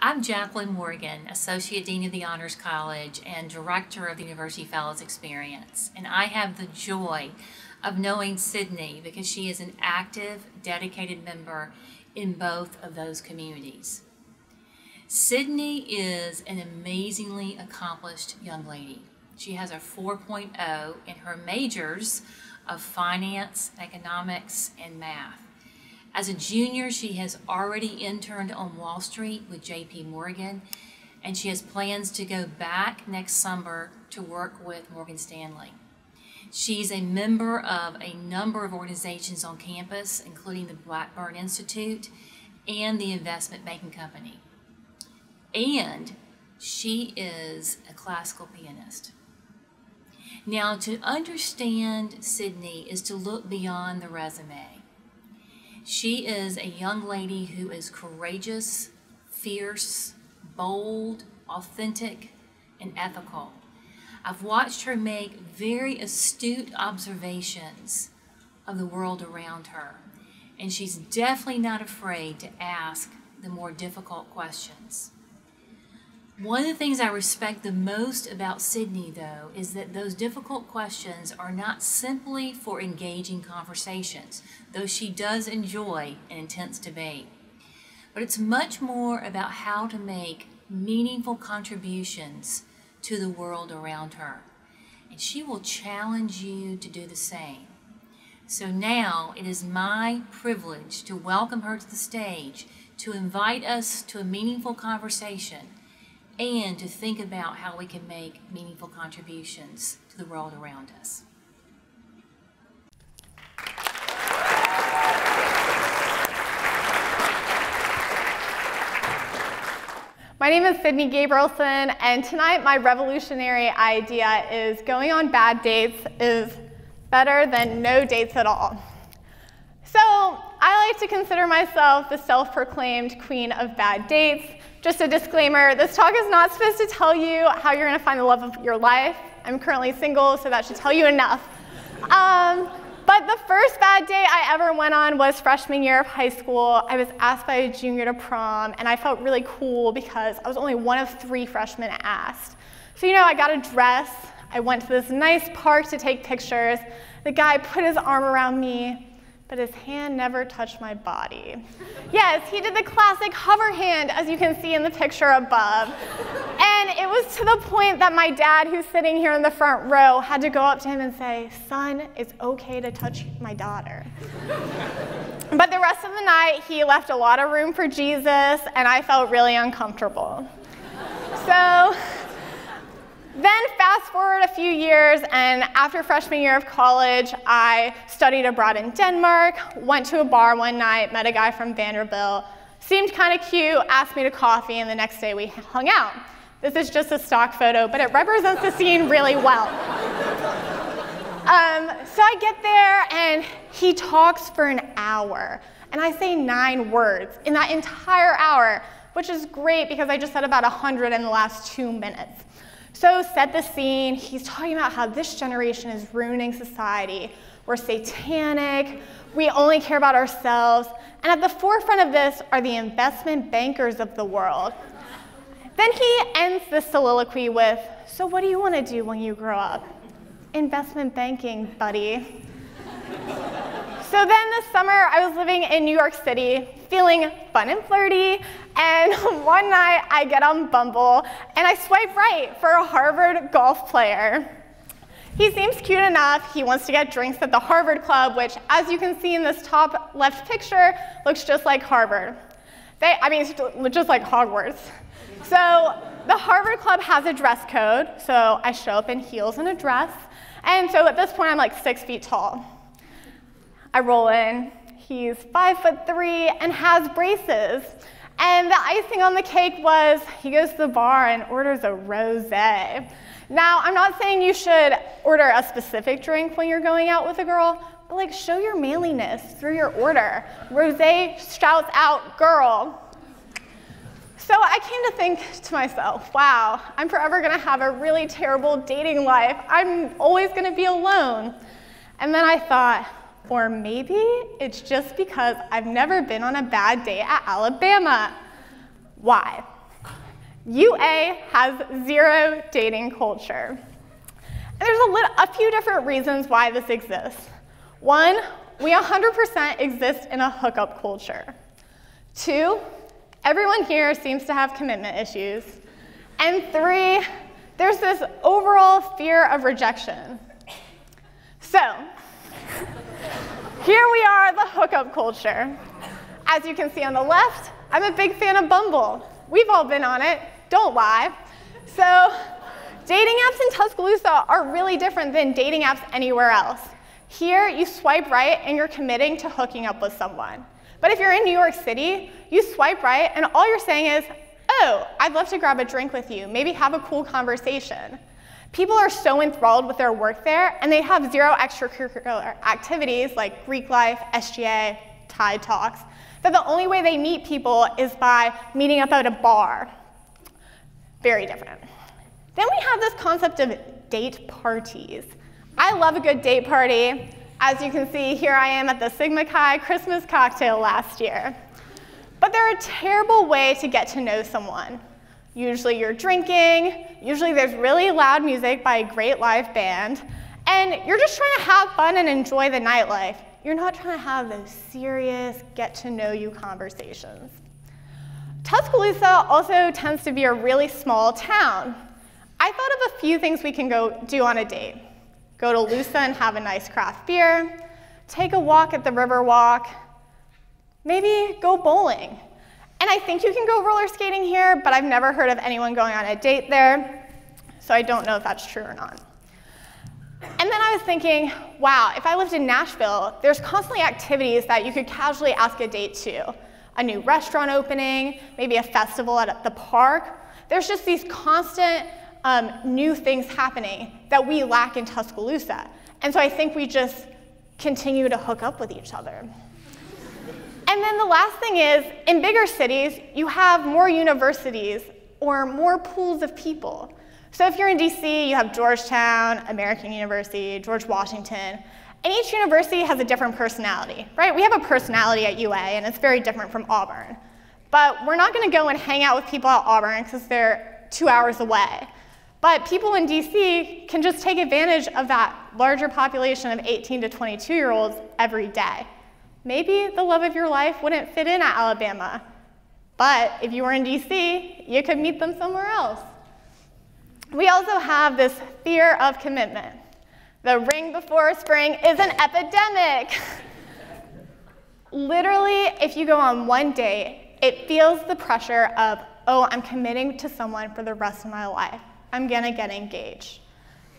I'm Jacqueline Morgan, Associate Dean of the Honors College and Director of the University Fellows Experience. And I have the joy of knowing Sydney because she is an active, dedicated member in both of those communities. Sydney is an amazingly accomplished young lady. She has a 4.0 in her majors of finance, economics, and math. As a junior, she has already interned on Wall Street with JP Morgan, and she has plans to go back next summer to work with Morgan Stanley. She's a member of a number of organizations on campus, including the Blackburn Institute and the Investment Banking Company. And she is a classical pianist. Now, to understand Sydney is to look beyond the resume. She is a young lady who is courageous, fierce, bold, authentic, and ethical. I've watched her make very astute observations of the world around her, and she's definitely not afraid to ask the more difficult questions. One of the things I respect the most about Sydney, though, is that those difficult questions are not simply for engaging conversations, though she does enjoy an intense debate. But it's much more about how to make meaningful contributions to the world around her. And she will challenge you to do the same. So now it is my privilege to welcome her to the stage, to invite us to a meaningful conversation, and to think about how we can make meaningful contributions to the world around us. My name is Sydney Gabrielson, and tonight my revolutionary idea is going on bad dates is better than no dates at all. So I like to consider myself the self-proclaimed queen of bad dates. Just a disclaimer, this talk is not supposed to tell you how you're going to find the love of your life. I'm currently single, so that should tell you enough. But the first bad date I ever went on was freshman year of high school. I was asked by a junior to prom, and I felt really cool because I was only one of 3 freshmen asked. So, I got a dress. I went to this nice park to take pictures. The guy put his arm around me, but his hand never touched my body. Yes, he did the classic hover hand, as you can see in the picture above. And it was to the point that my dad, who's sitting here in the front row, had to go up to him and say, "Son, it's okay to touch my daughter." But the rest of the night, he left a lot of room for Jesus, and I felt really uncomfortable. So then fast forward a few years, and after freshman year of college, I studied abroad in Denmark, went to a bar one night, met a guy from Vanderbilt, seemed kind of cute, asked me to coffee, and the next day we hung out. This is just a stock photo, but it represents the scene really well. So I get there, and he talks for an hour, and I say 9 words in that entire hour, which is great because I just said about 100 in the last 2 minutes. So set the scene, he's talking about how this generation is ruining society. We're satanic, we only care about ourselves, and at the forefront of this are the investment bankers of the world. Then he ends this soliloquy with, "So what do you want to do when you grow up?" "Investment banking, buddy." So then this summer, I was living in New York City, feeling fun and flirty, and one night I get on Bumble, and I swipe right for a Harvard golf player. He seems cute enough. He wants to get drinks at the Harvard Club, which, as you can see in this top left picture, looks just like Harvard. Just like Hogwarts. So the Harvard Club has a dress code, so I show up in heels and a dress, and so at this point I'm like 6 feet tall. I roll in, he's 5'3" and has braces. And the icing on the cake was he goes to the bar and orders a rosé. Now, I'm not saying you should order a specific drink when you're going out with a girl, but show your manliness through your order. Rosé shouts out, "Girl." So I came to think to myself, wow, I'm forever gonna have a really terrible dating life. I'm always gonna be alone. And then I thought, or maybe it's just because I've never been on a bad day at Alabama. Why? UA has zero dating culture. And there's a few different reasons why this exists. One, we 100% exist in a hookup culture. Two, everyone here seems to have commitment issues. And three, there's this overall fear of rejection. So, here we are, the hookup culture. As you can see on the left, I'm a big fan of Bumble. We've all been on it, don't lie. So, dating apps in Tuscaloosa are really different than dating apps anywhere else. Here, you swipe right and you're committing to hooking up with someone. But if you're in New York City, you swipe right and all you're saying is, oh, I'd love to grab a drink with you, maybe have a cool conversation. People are so enthralled with their work there, and they have zero extracurricular activities like Greek life, SGA, Tide Talks, that the only way they meet people is by meeting up at a bar. Very different. Then we have this concept of date parties. I love a good date party. As you can see, here I am at the Sigma Chi Christmas cocktail last year. But they're a terrible way to get to know someone. Usually you're drinking, usually there's really loud music by a great live band, and you're just trying to have fun and enjoy the nightlife. You're not trying to have those serious get-to-know-you conversations. Tuscaloosa also tends to be a really small town. I thought of a few things we can go do on a date. Go to Lusa and have a nice craft beer, take a walk at the Riverwalk, maybe go bowling. And I think you can go roller skating here, but I've never heard of anyone going on a date there, so I don't know if that's true or not. And then I was thinking, wow, if I lived in Nashville, there's constantly activities that you could casually ask a date to. A new restaurant opening, maybe a festival at the park. There's just these constant new things happening that we lack in Tuscaloosa. And so I think we just continue to hook up with each other. And then the last thing is, in bigger cities, you have more universities or more pools of people. So if you're in DC, you have Georgetown, American University, George Washington, and each university has a different personality, right? We have a personality at UA, and it's very different from Auburn. But we're not going to go and hang out with people at Auburn because they're 2 hours away. But people in DC can just take advantage of that larger population of 18 to 22-year-olds every day. Maybe the love of your life wouldn't fit in at Alabama, but if you were in DC, you could meet them somewhere else. We also have this fear of commitment. The ring before spring is an epidemic. Literally, if you go on one date, it feels the pressure of, oh, I'm committing to someone for the rest of my life. I'm gonna get engaged.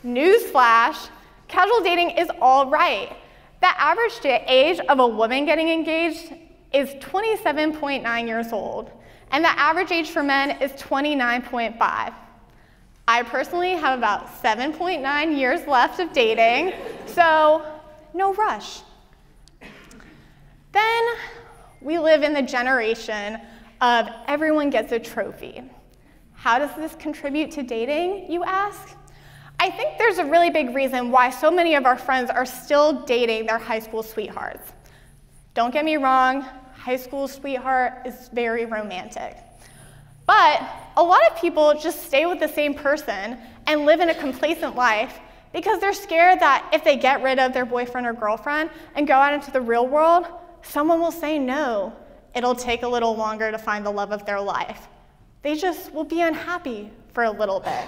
Newsflash, casual dating is all right. The average age of a woman getting engaged is 27.9 years old, and the average age for men is 29.5. I personally have about 7.9 years left of dating, so no rush. Then we live in the generation of everyone gets a trophy. How does this contribute to dating, you ask? I think there's a really big reason why so many of our friends are still dating their high school sweethearts. Don't get me wrong, high school sweetheart is very romantic. But a lot of people just stay with the same person and live in a complacent life because they're scared that if they get rid of their boyfriend or girlfriend and go out into the real world, someone will say no. It'll take a little longer to find the love of their life. They just will be unhappy for a little bit.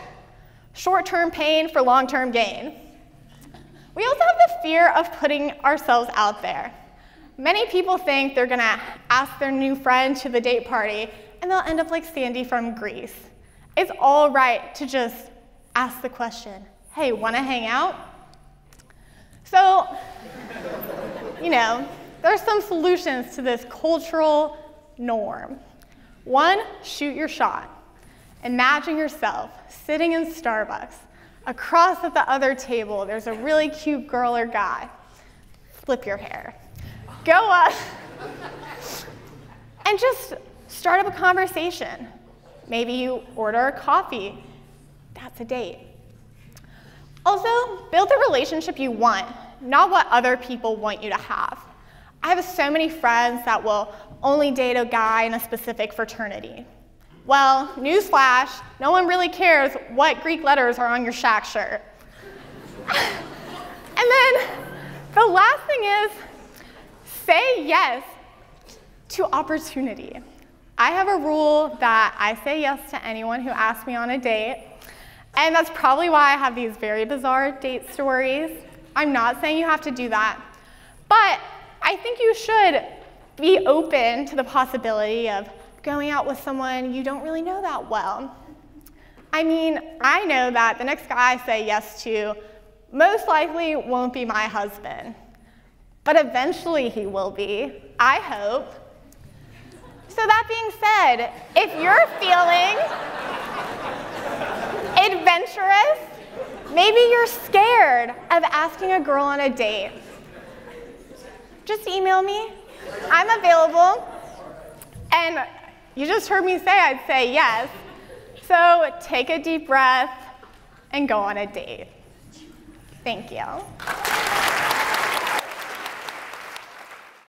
Short-term pain for long-term gain. We also have the fear of putting ourselves out there. Many people think they're gonna ask their new friend to the date party and they'll end up like Sandy from Greece. It's all right to just ask the question, hey, wanna hang out? So, you know, there's some solutions to this cultural norm. One, shoot your shot. Imagine yourself sitting in Starbucks. Across at the other table, there's a really cute girl or guy. Flip your hair. Go up and just start up a conversation. Maybe you order a coffee. That's a date. Also, build the relationship you want, not what other people want you to have. I have so many friends that will only date a guy in a specific fraternity. Well, newsflash, no one really cares what Greek letters are on your Shaq shirt. And then the last thing is, say yes to opportunity. I have a rule that I say yes to anyone who asks me on a date, and that's probably why I have these very bizarre date stories. I'm not saying you have to do that, but I think you should be open to the possibility of going out with someone you don't really know that well. I mean, I know that the next guy I say yes to most likely won't be my husband, but eventually he will be, I hope. So that being said, if you're feeling adventurous, maybe you're scared of asking a girl on a date, just email me. I'm available. And you just heard me say I'd say yes. So take a deep breath and go on a date. Thank you.